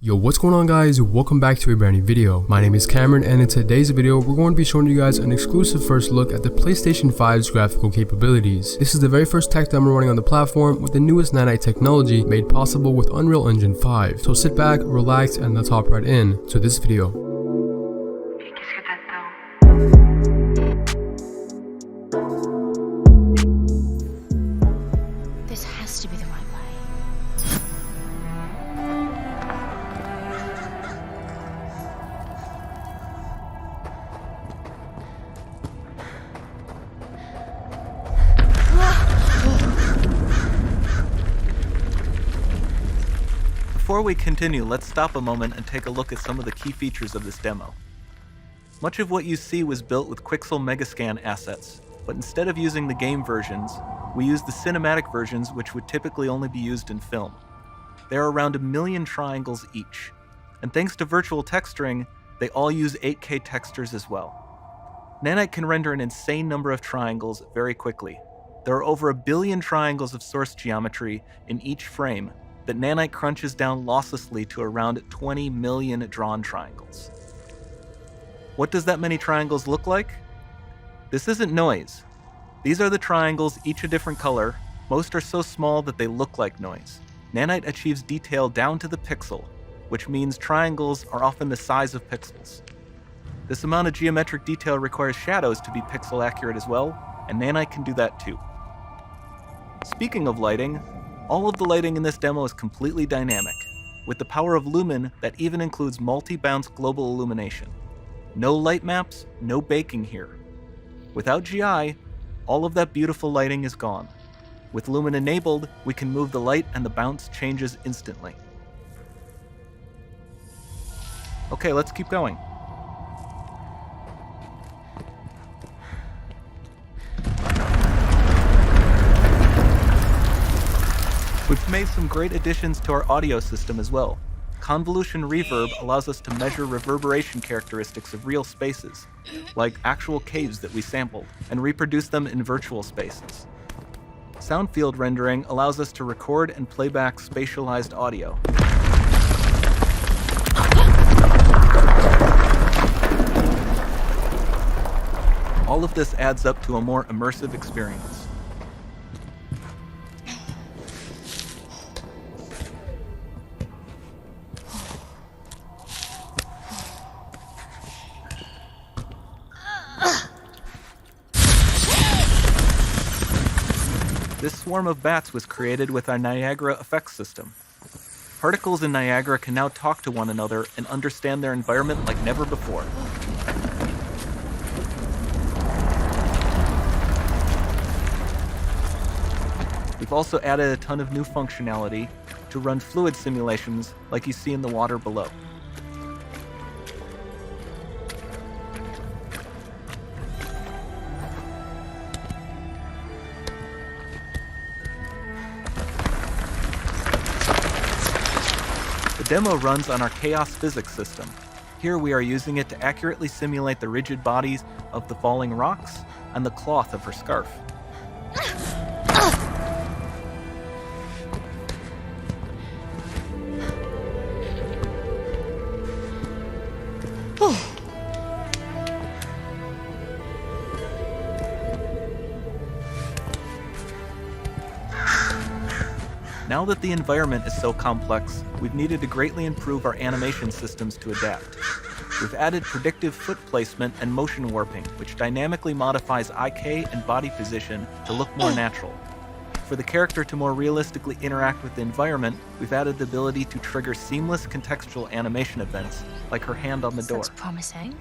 Yo, what's going on guys? Welcome back to a brand new video. My name is Camrin, and in today's video we're going to be showing you guys an exclusive first look at the PlayStation 5's graphical capabilities. This is the very first tech demo running on the platform with the newest nanite technology made possible with Unreal Engine 5. So sit back, relax, and let's hop right in to this video. This has to be the right way. Before we continue, let's stop a moment and take a look at some of the key features of this demo. Much of what you see was built with Quixel Megascan assets, but instead of using the game versions, we used the cinematic versions, which would typically only be used in film. There are around 1 million triangles each, and thanks to virtual texturing, they all use 8K textures as well. Nanite can render an insane number of triangles very quickly. There are over 1 billion triangles of source geometry in each frame that Nanite crunches down losslessly to around 20 million drawn triangles. What does that many triangles look like? This isn't noise. These are the triangles, each a different color. Most are so small that they look like noise. Nanite achieves detail down to the pixel, which means triangles are often the size of pixels. This amount of geometric detail requires shadows to be pixel accurate as well, and Nanite can do that too. Speaking of lighting, all of the lighting in this demo is completely dynamic, with the power of Lumen that even includes multi-bounce global illumination. No light maps, no baking here. Without GI, all of that beautiful lighting is gone. With Lumen enabled, we can move the light and the bounce changes instantly. Okay, let's keep going. We've made some great additions to our audio system as well. Convolution reverb allows us to measure reverberation characteristics of real spaces, like actual caves that we sampled, and reproduce them in virtual spaces. Sound field rendering allows us to record and playback spatialized audio. All of this adds up to a more immersive experience. This swarm of bats was created with our Niagara effects system. Particles in Niagara can now talk to one another and understand their environment like never before. We've also added a ton of new functionality to run fluid simulations like you see in the water below. The demo runs on our chaos physics system. Here we are using it to accurately simulate the rigid bodies of the falling rocks and the cloth of her scarf. Now that the environment is so complex, we've needed to greatly improve our animation systems to adapt. We've added predictive foot placement and motion warping, which dynamically modifies IK and body position to look more natural. For the character to more realistically interact with the environment, we've added the ability to trigger seamless contextual animation events, like her hand on the door. That's promising.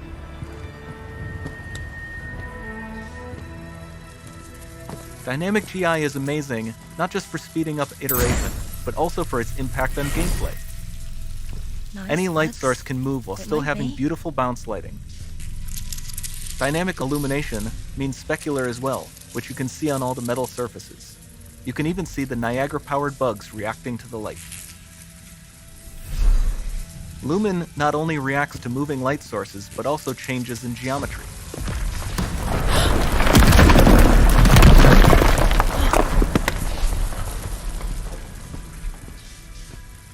Dynamic GI is amazing, not just for speeding up iteration, but also for its impact on gameplay. Nice. Any light source can move while still having be. beautiful bounce lighting. Dynamic illumination means specular as well, which you can see on all the metal surfaces. You can even see the Niagara-powered bugs reacting to the light. Lumen not only reacts to moving light sources, but also changes in geometry.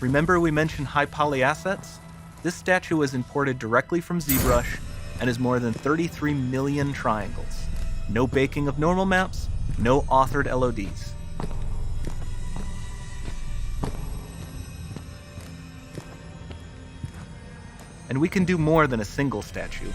Remember we mentioned high poly assets? This statue was imported directly from ZBrush and is more than 33 million triangles. No baking of normal maps, no authored LODs. And we can do more than a single statue.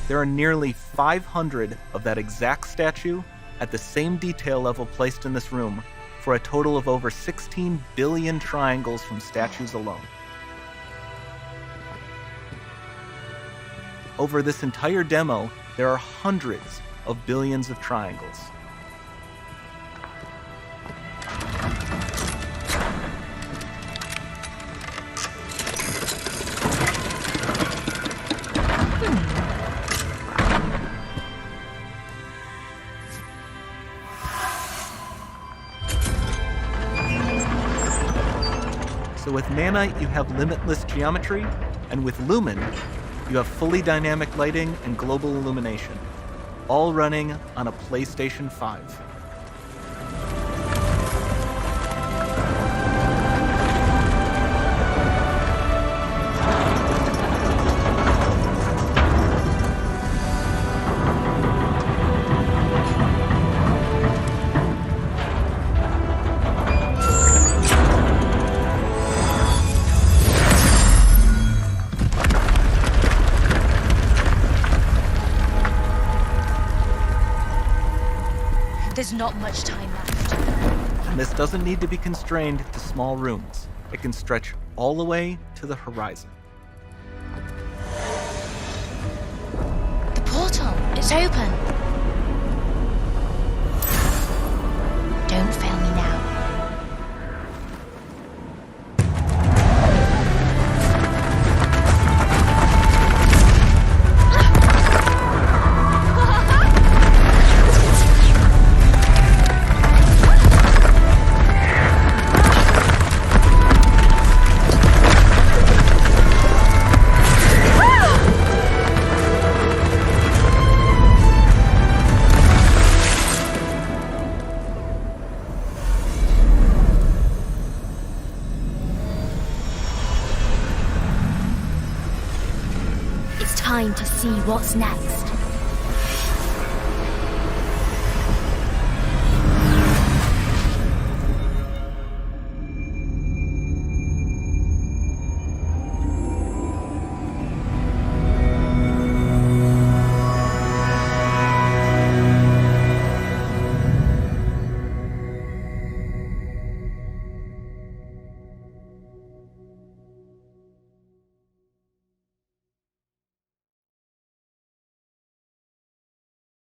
There are nearly 500 of that exact statue at the same detail level placed in this room, for a total of over 16 billion triangles from statues alone. Over this entire demo, there are hundreds of billions of triangles. So with Nanite, you have limitless geometry, and with Lumen, you have fully dynamic lighting and global illumination, all running on a PlayStation 5. There's not much time left. And this doesn't need to be constrained to small rooms. It can stretch all the way to the horizon. The portal, it's open. Don't fail me now. Time to see what's next.